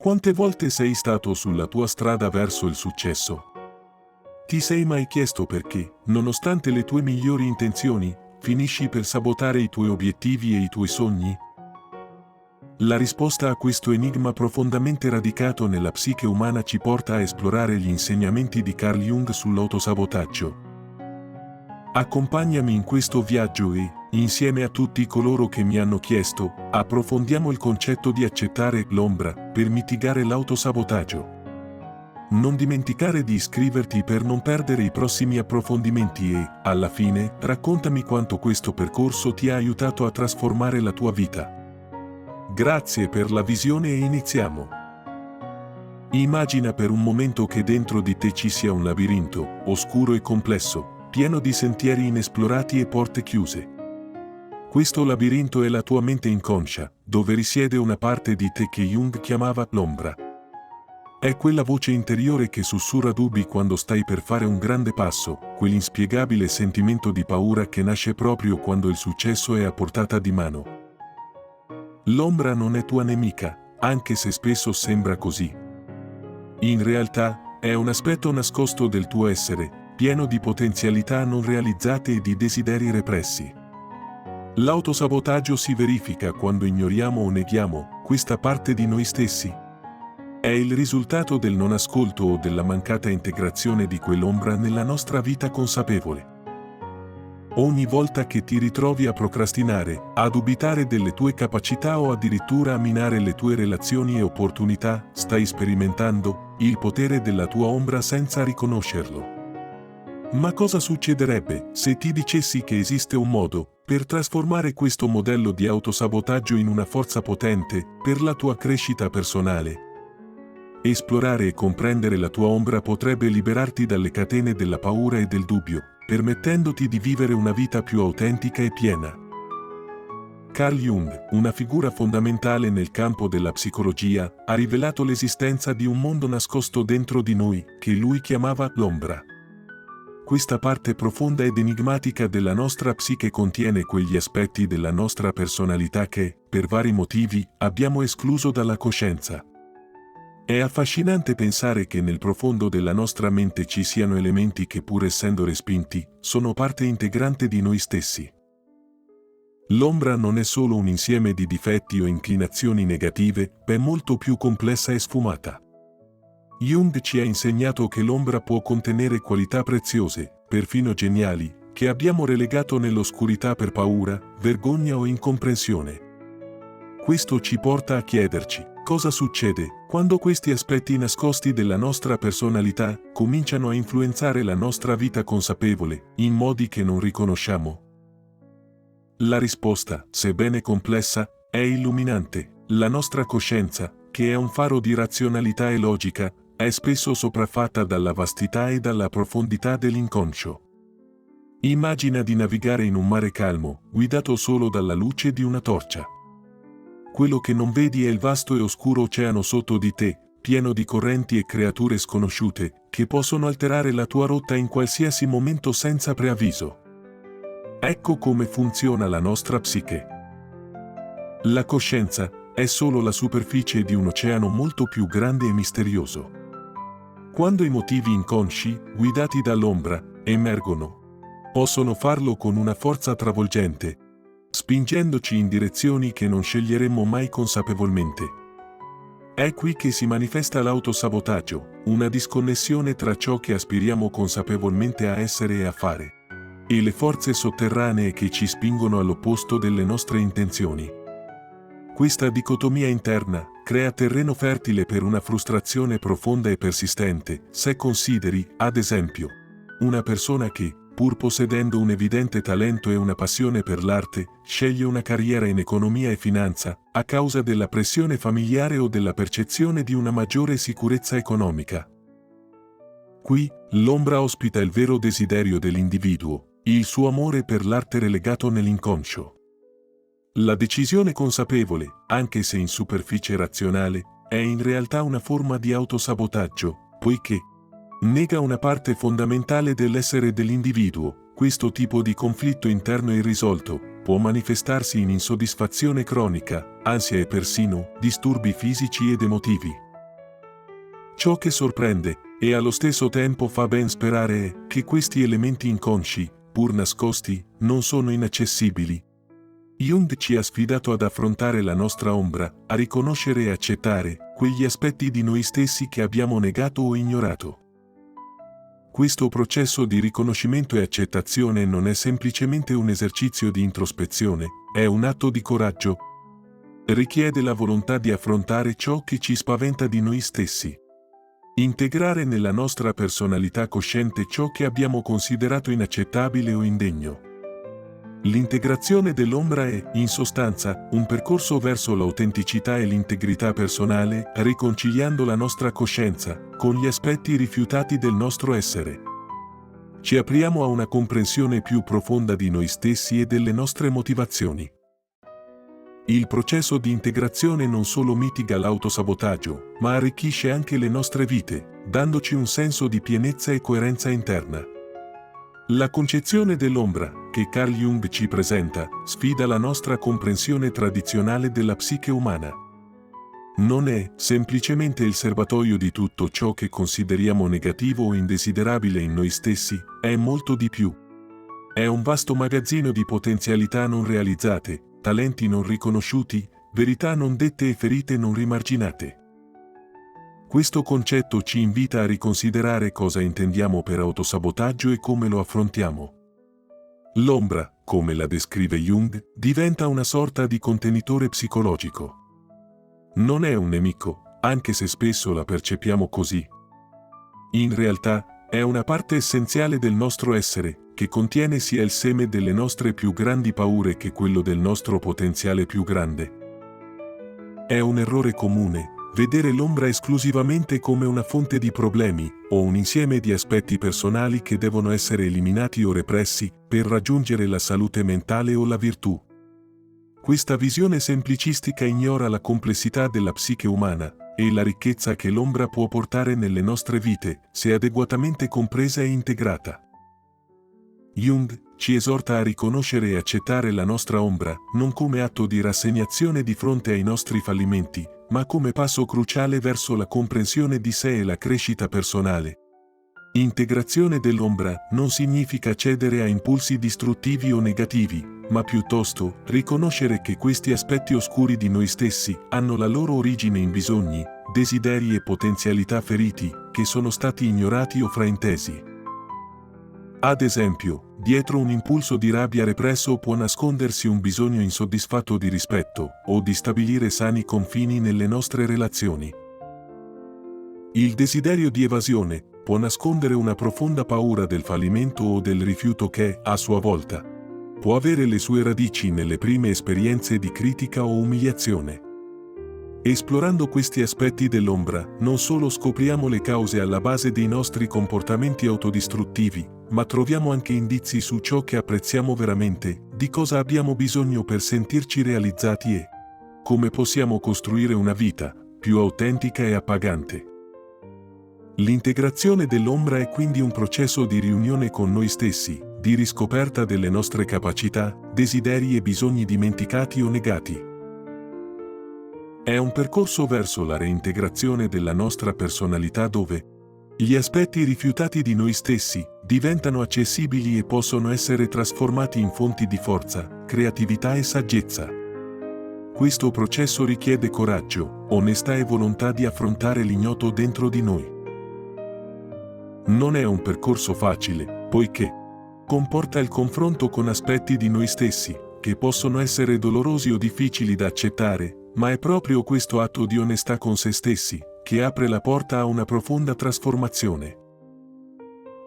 Quante volte sei stato sulla tua strada verso il successo? Ti sei mai chiesto perché, nonostante le tue migliori intenzioni, finisci per sabotare i tuoi obiettivi e i tuoi sogni? La risposta a questo enigma profondamente radicato nella psiche umana ci porta a esplorare gli insegnamenti di Carl Jung sull'autosabotaggio. Accompagnami in questo viaggio e, insieme a tutti coloro che mi hanno chiesto, approfondiamo il concetto di accettare l'ombra per mitigare l'autosabotaggio. Non dimenticare di iscriverti per non perdere i prossimi approfondimenti e, alla fine, raccontami quanto questo percorso ti ha aiutato a trasformare la tua vita. Grazie per la visione e iniziamo. Immagina per un momento che dentro di te ci sia un labirinto, oscuro e complesso, pieno di sentieri inesplorati e porte chiuse. Questo labirinto è la tua mente inconscia, dove risiede una parte di te che Jung chiamava l'ombra. È quella voce interiore che sussurra dubbi quando stai per fare un grande passo, quell'inspiegabile sentimento di paura che nasce proprio quando il successo è a portata di mano. L'ombra non è tua nemica, anche se spesso sembra così. In realtà, è un aspetto nascosto del tuo essere, pieno di potenzialità non realizzate e di desideri repressi. L'autosabotaggio si verifica quando ignoriamo o neghiamo questa parte di noi stessi. È il risultato del non ascolto o della mancata integrazione di quell'ombra nella nostra vita consapevole. Ogni volta che ti ritrovi a procrastinare, a dubitare delle tue capacità o addirittura a minare le tue relazioni e opportunità, stai sperimentando il potere della tua ombra senza riconoscerlo. Ma cosa succederebbe se ti dicessi che esiste un modo per trasformare questo modello di autosabotaggio in una forza potente per la tua crescita personale? Esplorare e comprendere la tua ombra potrebbe liberarti dalle catene della paura e del dubbio, permettendoti di vivere una vita più autentica e piena. Carl Jung, una figura fondamentale nel campo della psicologia, ha rivelato l'esistenza di un mondo nascosto dentro di noi, che lui chiamava l'ombra. Questa parte profonda ed enigmatica della nostra psiche contiene quegli aspetti della nostra personalità che, per vari motivi, abbiamo escluso dalla coscienza. È affascinante pensare che nel profondo della nostra mente ci siano elementi che, pur essendo respinti, sono parte integrante di noi stessi. L'ombra non è solo un insieme di difetti o inclinazioni negative, è molto più complessa e sfumata. Jung ci ha insegnato che l'ombra può contenere qualità preziose, perfino geniali, che abbiamo relegato nell'oscurità per paura, vergogna o incomprensione. Questo ci porta a chiederci: cosa succede quando questi aspetti nascosti della nostra personalità cominciano a influenzare la nostra vita consapevole, in modi che non riconosciamo? La risposta, sebbene complessa, è illuminante. La nostra coscienza, che è un faro di razionalità e logica, è spesso sopraffatta dalla vastità e dalla profondità dell'inconscio. Immagina di navigare in un mare calmo, guidato solo dalla luce di una torcia. Quello che non vedi è il vasto e oscuro oceano sotto di te, pieno di correnti e creature sconosciute, che possono alterare la tua rotta in qualsiasi momento senza preavviso. Ecco come funziona la nostra psiche. La coscienza è solo la superficie di un oceano molto più grande e misterioso. Quando i motivi inconsci, guidati dall'ombra, emergono, possono farlo con una forza travolgente, spingendoci in direzioni che non sceglieremmo mai consapevolmente. È qui che si manifesta l'autosabotaggio, una disconnessione tra ciò che aspiriamo consapevolmente a essere e a fare, e le forze sotterranee che ci spingono all'opposto delle nostre intenzioni. Questa dicotomia interna crea terreno fertile per una frustrazione profonda e persistente, se consideri, ad esempio, una persona che, pur possedendo un evidente talento e una passione per l'arte, sceglie una carriera in economia e finanza, a causa della pressione familiare o della percezione di una maggiore sicurezza economica. Qui, l'ombra ospita il vero desiderio dell'individuo, il suo amore per l'arte relegato nell'inconscio. La decisione consapevole, anche se in superficie razionale, è in realtà una forma di autosabotaggio, poiché nega una parte fondamentale dell'essere dell'individuo. Questo tipo di conflitto interno irrisolto può manifestarsi in insoddisfazione cronica, ansia e persino disturbi fisici ed emotivi. Ciò che sorprende, e allo stesso tempo fa ben sperare, è che questi elementi inconsci, pur nascosti, non sono inaccessibili. Jung ci ha sfidato ad affrontare la nostra ombra, a riconoscere e accettare quegli aspetti di noi stessi che abbiamo negato o ignorato. Questo processo di riconoscimento e accettazione non è semplicemente un esercizio di introspezione, è un atto di coraggio. Richiede la volontà di affrontare ciò che ci spaventa di noi stessi. Integrare nella nostra personalità cosciente ciò che abbiamo considerato inaccettabile o indegno. L'integrazione dell'ombra è, in sostanza, un percorso verso l'autenticità e l'integrità personale, riconciliando la nostra coscienza con gli aspetti rifiutati del nostro essere. Ci apriamo a una comprensione più profonda di noi stessi e delle nostre motivazioni. Il processo di integrazione non solo mitiga l'autosabotaggio, ma arricchisce anche le nostre vite, dandoci un senso di pienezza e coerenza interna. La concezione dell'ombra, che Carl Jung ci presenta, sfida la nostra comprensione tradizionale della psiche umana. Non è semplicemente il serbatoio di tutto ciò che consideriamo negativo o indesiderabile in noi stessi, è molto di più. È un vasto magazzino di potenzialità non realizzate, talenti non riconosciuti, verità non dette e ferite non rimarginate. Questo concetto ci invita a riconsiderare cosa intendiamo per autosabotaggio e come lo affrontiamo. L'ombra, come la descrive Jung, diventa una sorta di contenitore psicologico. Non è un nemico, anche se spesso la percepiamo così. In realtà, è una parte essenziale del nostro essere, che contiene sia il seme delle nostre più grandi paure che quello del nostro potenziale più grande. È un errore comune vedere l'ombra esclusivamente come una fonte di problemi, o un insieme di aspetti personali che devono essere eliminati o repressi, per raggiungere la salute mentale o la virtù. Questa visione semplicistica ignora la complessità della psiche umana, e la ricchezza che l'ombra può portare nelle nostre vite, se adeguatamente compresa e integrata. Jung ci esorta a riconoscere e accettare la nostra ombra, non come atto di rassegnazione di fronte ai nostri fallimenti, ma come passo cruciale verso la comprensione di sé e la crescita personale. Integrazione dell'ombra non significa cedere a impulsi distruttivi o negativi, ma piuttosto riconoscere che questi aspetti oscuri di noi stessi hanno la loro origine in bisogni, desideri e potenzialità feriti, che sono stati ignorati o fraintesi. Ad esempio, dietro un impulso di rabbia represso può nascondersi un bisogno insoddisfatto di rispetto, o di stabilire sani confini nelle nostre relazioni. Il desiderio di evasione può nascondere una profonda paura del fallimento o del rifiuto che, a sua volta, può avere le sue radici nelle prime esperienze di critica o umiliazione. Esplorando questi aspetti dell'ombra, non solo scopriamo le cause alla base dei nostri comportamenti autodistruttivi, ma troviamo anche indizi su ciò che apprezziamo veramente, di cosa abbiamo bisogno per sentirci realizzati e come possiamo costruire una vita più autentica e appagante. L'integrazione dell'ombra è quindi un processo di riunione con noi stessi, di riscoperta delle nostre capacità, desideri e bisogni dimenticati o negati. È un percorso verso la reintegrazione della nostra personalità dove gli aspetti rifiutati di noi stessi diventano accessibili e possono essere trasformati in fonti di forza, creatività e saggezza. Questo processo richiede coraggio, onestà e volontà di affrontare l'ignoto dentro di noi. Non è un percorso facile, poiché comporta il confronto con aspetti di noi stessi, che possono essere dolorosi o difficili da accettare, ma è proprio questo atto di onestà con se stessi che apre la porta a una profonda trasformazione.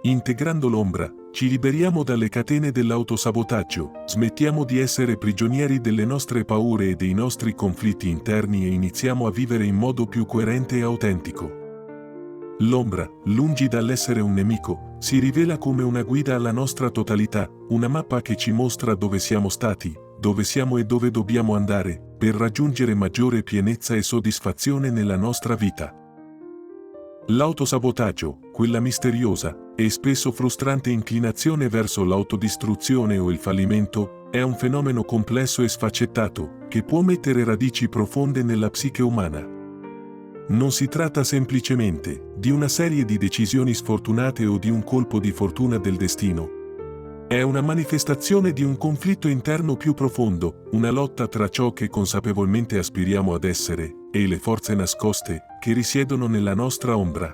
Integrando l'ombra, ci liberiamo dalle catene dell'autosabotaggio, smettiamo di essere prigionieri delle nostre paure e dei nostri conflitti interni e iniziamo a vivere in modo più coerente e autentico. L'ombra, lungi dall'essere un nemico, si rivela come una guida alla nostra totalità, una mappa che ci mostra dove siamo stati, dove siamo e dove dobbiamo andare, per raggiungere maggiore pienezza e soddisfazione nella nostra vita. L'autosabotaggio, quella misteriosa e spesso frustrante inclinazione verso l'autodistruzione o il fallimento, è un fenomeno complesso e sfaccettato, che può mettere radici profonde nella psiche umana. Non si tratta semplicemente di una serie di decisioni sfortunate o di un colpo di fortuna del destino. È una manifestazione di un conflitto interno più profondo, una lotta tra ciò che consapevolmente aspiriamo ad essere e le forze nascoste che risiedono nella nostra ombra.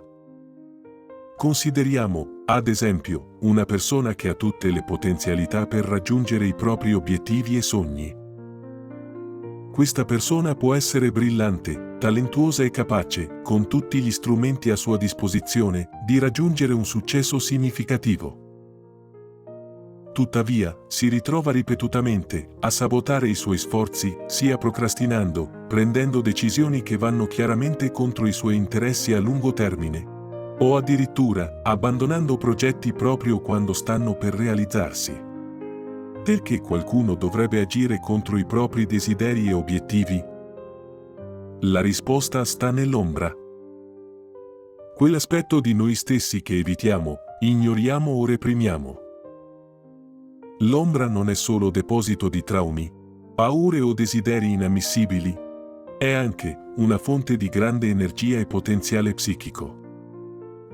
Consideriamo, ad esempio, una persona che ha tutte le potenzialità per raggiungere i propri obiettivi e sogni. Questa persona può essere brillante, talentuosa e capace, con tutti gli strumenti a sua disposizione, di raggiungere un successo significativo. Tuttavia, si ritrova ripetutamente a sabotare i suoi sforzi, sia procrastinando, prendendo decisioni che vanno chiaramente contro i suoi interessi a lungo termine, o addirittura abbandonando progetti proprio quando stanno per realizzarsi. Perché qualcuno dovrebbe agire contro i propri desideri e obiettivi? La risposta sta nell'ombra. Quell'aspetto di noi stessi che evitiamo, ignoriamo o reprimiamo. L'ombra non è solo deposito di traumi, paure o desideri inammissibili, è anche una fonte di grande energia e potenziale psichico.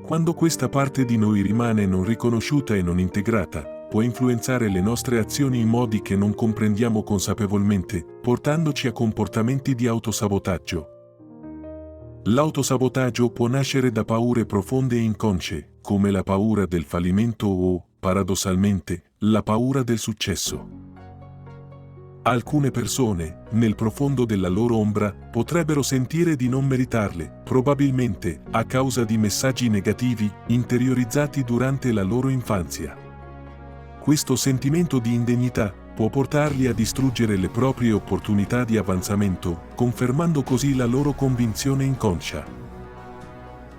Quando questa parte di noi rimane non riconosciuta e non integrata, può influenzare le nostre azioni in modi che non comprendiamo consapevolmente, portandoci a comportamenti di autosabotaggio. L'autosabotaggio può nascere da paure profonde e inconsce, come la paura del fallimento o, paradossalmente, la paura del successo. Alcune persone, nel profondo della loro ombra, potrebbero sentire di non meritarle, probabilmente a causa di messaggi negativi interiorizzati durante la loro infanzia. Questo sentimento di indegnità può portarli a distruggere le proprie opportunità di avanzamento, confermando così la loro convinzione inconscia.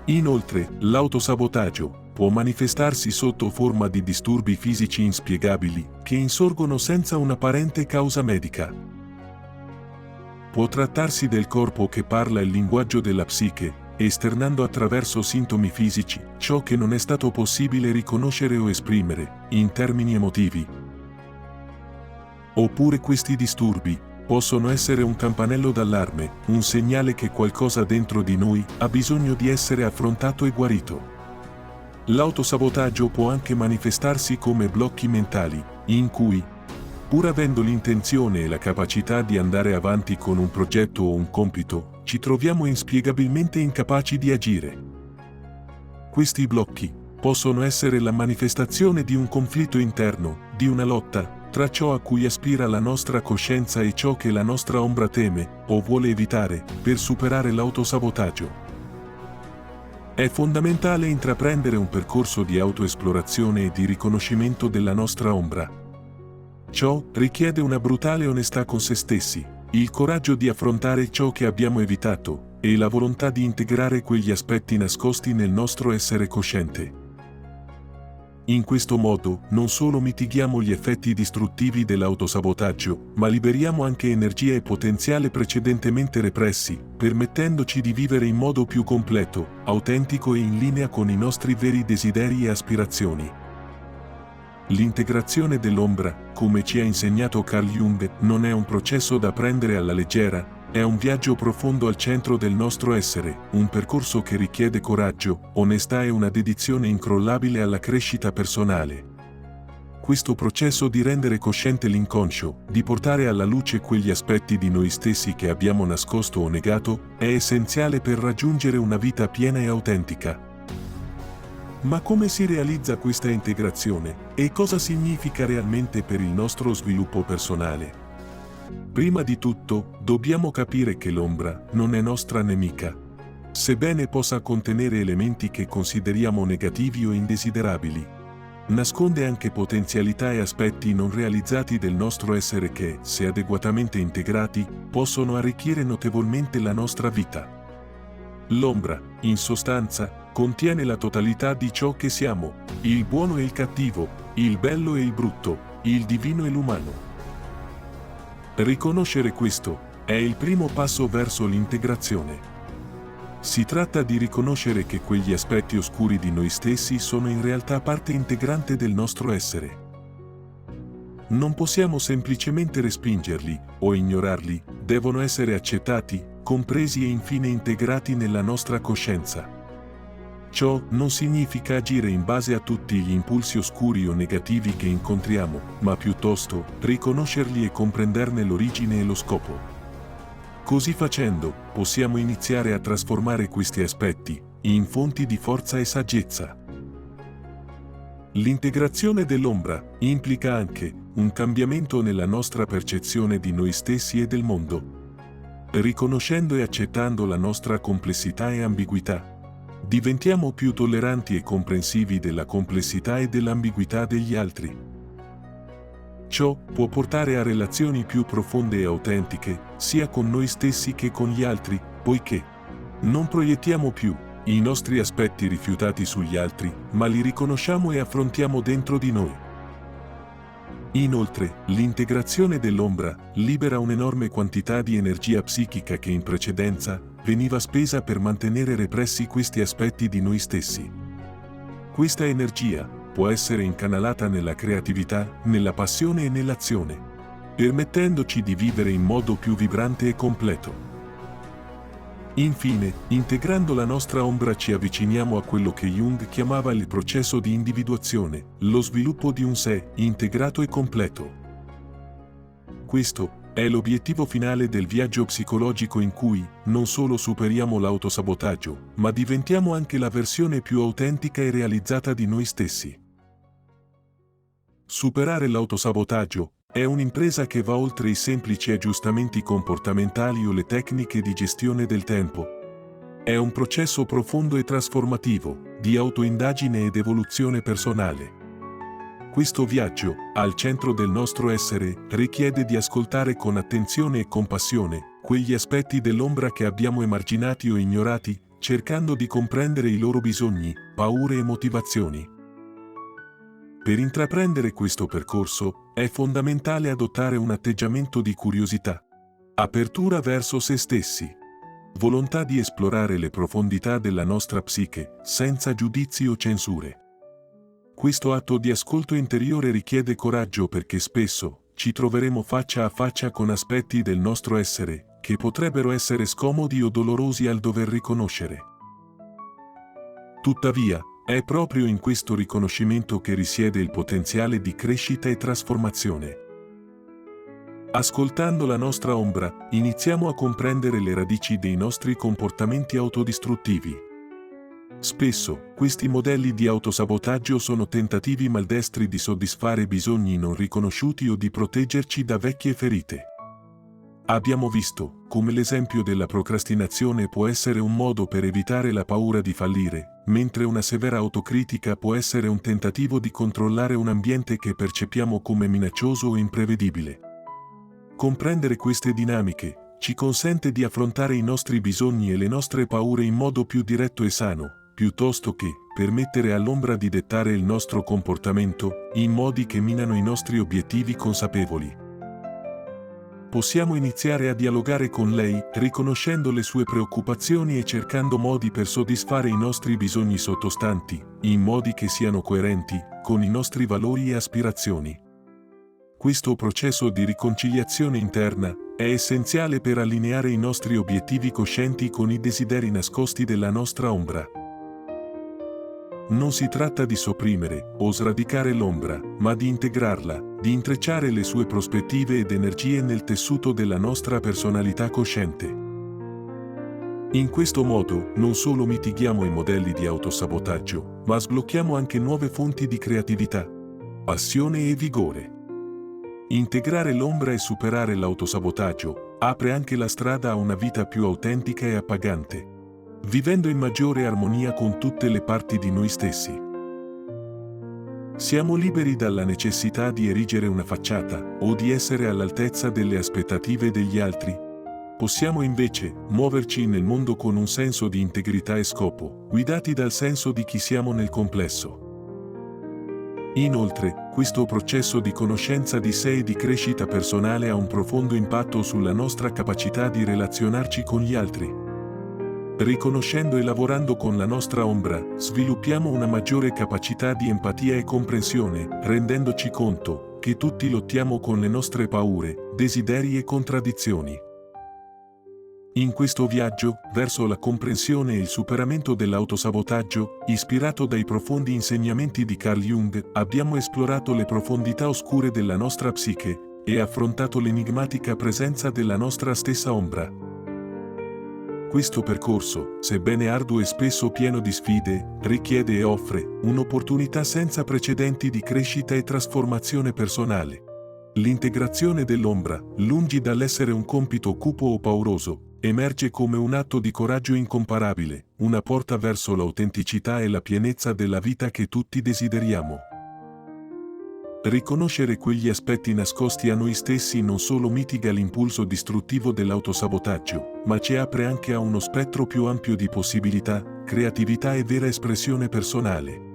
Inoltre, l'autosabotaggio può manifestarsi sotto forma di disturbi fisici inspiegabili, che insorgono senza un'apparente causa medica. Può trattarsi del corpo che parla il linguaggio della psiche, esternando attraverso sintomi fisici ciò che non è stato possibile riconoscere o esprimere, in termini emotivi. Oppure questi disturbi possono essere un campanello d'allarme, un segnale che qualcosa dentro di noi ha bisogno di essere affrontato e guarito. L'autosabotaggio può anche manifestarsi come blocchi mentali, in cui, pur avendo l'intenzione e la capacità di andare avanti con un progetto o un compito, ci troviamo inspiegabilmente incapaci di agire. Questi blocchi possono essere la manifestazione di un conflitto interno, di una lotta tra ciò a cui aspira la nostra coscienza e ciò che la nostra ombra teme o vuole evitare per superare l'autosabotaggio. È fondamentale intraprendere un percorso di autoesplorazione e di riconoscimento della nostra ombra. Ciò richiede una brutale onestà con se stessi, il coraggio di affrontare ciò che abbiamo evitato e la volontà di integrare quegli aspetti nascosti nel nostro essere cosciente. In questo modo, non solo mitighiamo gli effetti distruttivi dell'autosabotaggio, ma liberiamo anche energia e potenziale precedentemente repressi, permettendoci di vivere in modo più completo, autentico e in linea con i nostri veri desideri e aspirazioni. L'integrazione dell'ombra, come ci ha insegnato Carl Jung, non è un processo da prendere alla leggera, è un viaggio profondo al centro del nostro essere, un percorso che richiede coraggio, onestà e una dedizione incrollabile alla crescita personale. Questo processo di rendere cosciente l'inconscio, di portare alla luce quegli aspetti di noi stessi che abbiamo nascosto o negato, è essenziale per raggiungere una vita piena e autentica. Ma come si realizza questa integrazione? E cosa significa realmente per il nostro sviluppo personale? Prima di tutto, dobbiamo capire che l'ombra non è nostra nemica. Sebbene possa contenere elementi che consideriamo negativi o indesiderabili, nasconde anche potenzialità e aspetti non realizzati del nostro essere che, se adeguatamente integrati, possono arricchire notevolmente la nostra vita. L'ombra, in sostanza, contiene la totalità di ciò che siamo, il buono e il cattivo, il bello e il brutto, il divino e l'umano. Riconoscere questo è il primo passo verso l'integrazione. Si tratta di riconoscere che quegli aspetti oscuri di noi stessi sono in realtà parte integrante del nostro essere. Non possiamo semplicemente respingerli o ignorarli, devono essere accettati, compresi e infine integrati nella nostra coscienza. Ciò non significa agire in base a tutti gli impulsi oscuri o negativi che incontriamo, ma piuttosto riconoscerli e comprenderne l'origine e lo scopo. Così facendo, possiamo iniziare a trasformare questi aspetti in fonti di forza e saggezza. L'integrazione dell'ombra implica anche un cambiamento nella nostra percezione di noi stessi e del mondo. Riconoscendo e accettando la nostra complessità e ambiguità, diventiamo più tolleranti e comprensivi della complessità e dell'ambiguità degli altri. Ciò può portare a relazioni più profonde e autentiche, sia con noi stessi che con gli altri, poiché non proiettiamo più i nostri aspetti rifiutati sugli altri, ma li riconosciamo e affrontiamo dentro di noi. Inoltre, l'integrazione dell'ombra libera un'enorme quantità di energia psichica che in precedenza veniva spesa per mantenere repressi questi aspetti di noi stessi. Questa energia può essere incanalata nella creatività, nella passione e nell'azione, permettendoci di vivere in modo più vibrante e completo. Infine, integrando la nostra ombra ci avviciniamo a quello che Jung chiamava il processo di individuazione, lo sviluppo di un sé integrato e completo. Questo è l'obiettivo finale del viaggio psicologico in cui non solo superiamo l'autosabotaggio, ma diventiamo anche la versione più autentica e realizzata di noi stessi. Superare l'autosabotaggio è un'impresa che va oltre i semplici aggiustamenti comportamentali o le tecniche di gestione del tempo. È un processo profondo e trasformativo, di autoindagine ed evoluzione personale. Questo viaggio, al centro del nostro essere, richiede di ascoltare con attenzione e compassione quegli aspetti dell'ombra che abbiamo emarginati o ignorati, cercando di comprendere i loro bisogni, paure e motivazioni. Per intraprendere questo percorso, è fondamentale adottare un atteggiamento di curiosità, apertura verso se stessi, volontà di esplorare le profondità della nostra psiche, senza giudizi o censure. Questo atto di ascolto interiore richiede coraggio perché spesso ci troveremo faccia a faccia con aspetti del nostro essere, che potrebbero essere scomodi o dolorosi al dover riconoscere. Tuttavia, è proprio in questo riconoscimento che risiede il potenziale di crescita e trasformazione. Ascoltando la nostra ombra, iniziamo a comprendere le radici dei nostri comportamenti autodistruttivi. Spesso, questi modelli di autosabotaggio sono tentativi maldestri di soddisfare bisogni non riconosciuti o di proteggerci da vecchie ferite. Abbiamo visto come l'esempio della procrastinazione può essere un modo per evitare la paura di fallire, mentre una severa autocritica può essere un tentativo di controllare un ambiente che percepiamo come minaccioso o imprevedibile. Comprendere queste dinamiche ci consente di affrontare i nostri bisogni e le nostre paure in modo più diretto e sano, piuttosto che permettere all'ombra di dettare il nostro comportamento in modi che minano i nostri obiettivi consapevoli. Possiamo iniziare a dialogare con lei, riconoscendo le sue preoccupazioni e cercando modi per soddisfare i nostri bisogni sottostanti, in modi che siano coerenti con i nostri valori e aspirazioni. Questo processo di riconciliazione interna è essenziale per allineare i nostri obiettivi coscienti con i desideri nascosti della nostra ombra. Non si tratta di sopprimere o sradicare l'ombra, ma di integrarla, di intrecciare le sue prospettive ed energie nel tessuto della nostra personalità cosciente. In questo modo, non solo mitighiamo i modelli di autosabotaggio, ma sblocchiamo anche nuove fonti di creatività, passione e vigore. Integrare l'ombra e superare l'autosabotaggio apre anche la strada a una vita più autentica e appagante, vivendo in maggiore armonia con tutte le parti di noi stessi. Siamo liberi dalla necessità di erigere una facciata o di essere all'altezza delle aspettative degli altri. Possiamo invece muoverci nel mondo con un senso di integrità e scopo, guidati dal senso di chi siamo nel complesso. Inoltre, questo processo di conoscenza di sé e di crescita personale ha un profondo impatto sulla nostra capacità di relazionarci con gli altri. Riconoscendo e lavorando con la nostra ombra, sviluppiamo una maggiore capacità di empatia e comprensione, rendendoci conto che tutti lottiamo con le nostre paure, desideri e contraddizioni. In questo viaggio, verso la comprensione e il superamento dell'autosabotaggio, ispirato dai profondi insegnamenti di Carl Jung, abbiamo esplorato le profondità oscure della nostra psiche e affrontato l'enigmatica presenza della nostra stessa ombra. Questo percorso, sebbene arduo e spesso pieno di sfide, richiede e offre un'opportunità senza precedenti di crescita e trasformazione personale. L'integrazione dell'ombra, lungi dall'essere un compito cupo o pauroso, emerge come un atto di coraggio incomparabile, una porta verso l'autenticità e la pienezza della vita che tutti desideriamo. Riconoscere quegli aspetti nascosti a noi stessi non solo mitiga l'impulso distruttivo dell'autosabotaggio, ma ci apre anche a uno spettro più ampio di possibilità, creatività e vera espressione personale.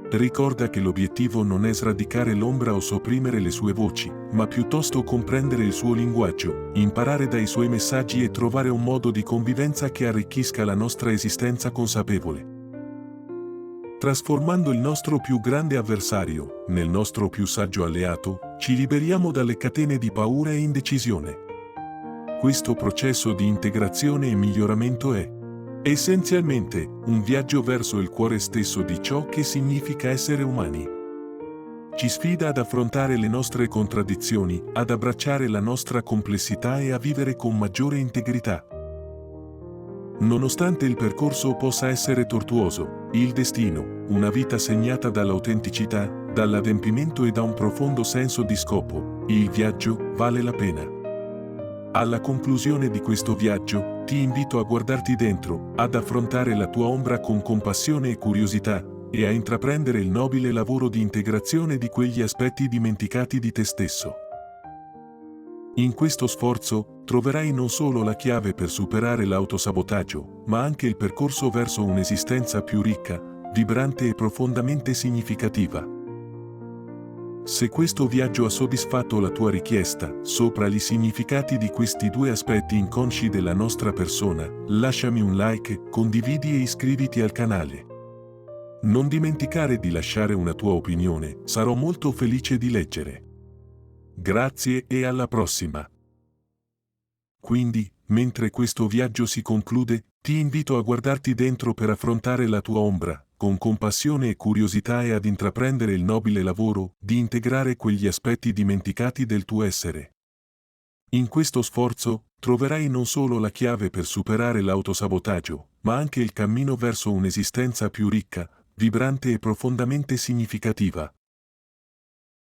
Ricorda che l'obiettivo non è sradicare l'ombra o sopprimere le sue voci, ma piuttosto comprendere il suo linguaggio, imparare dai suoi messaggi e trovare un modo di convivenza che arricchisca la nostra esistenza consapevole. Trasformando il nostro più grande avversario nel nostro più saggio alleato, ci liberiamo dalle catene di paura e indecisione. Questo processo di integrazione e miglioramento è essenzialmente un viaggio verso il cuore stesso di ciò che significa essere umani. Ci sfida ad affrontare le nostre contraddizioni, ad abbracciare la nostra complessità e a vivere con maggiore integrità. Nonostante il percorso possa essere tortuoso, il destino, una vita segnata dall'autenticità, dall'adempimento e da un profondo senso di scopo, il viaggio vale la pena. Alla conclusione di questo viaggio, ti invito a guardarti dentro, ad affrontare la tua ombra con compassione e curiosità, e a intraprendere il nobile lavoro di integrazione di quegli aspetti dimenticati di te stesso. In questo sforzo, troverai non solo la chiave per superare l'autosabotaggio, ma anche il percorso verso un'esistenza più ricca, vibrante e profondamente significativa. Se questo viaggio ha soddisfatto la tua richiesta, sopra i significati di questi due aspetti inconsci della nostra persona, lasciami un like, condividi e iscriviti al canale. Non dimenticare di lasciare una tua opinione, sarò molto felice di leggere. Grazie e alla prossima. Quindi, mentre questo viaggio si conclude, ti invito a guardarti dentro per affrontare la tua ombra, con compassione e curiosità e ad intraprendere il nobile lavoro di integrare quegli aspetti dimenticati del tuo essere. In questo sforzo, troverai non solo la chiave per superare l'autosabotaggio, ma anche il cammino verso un'esistenza più ricca, vibrante e profondamente significativa.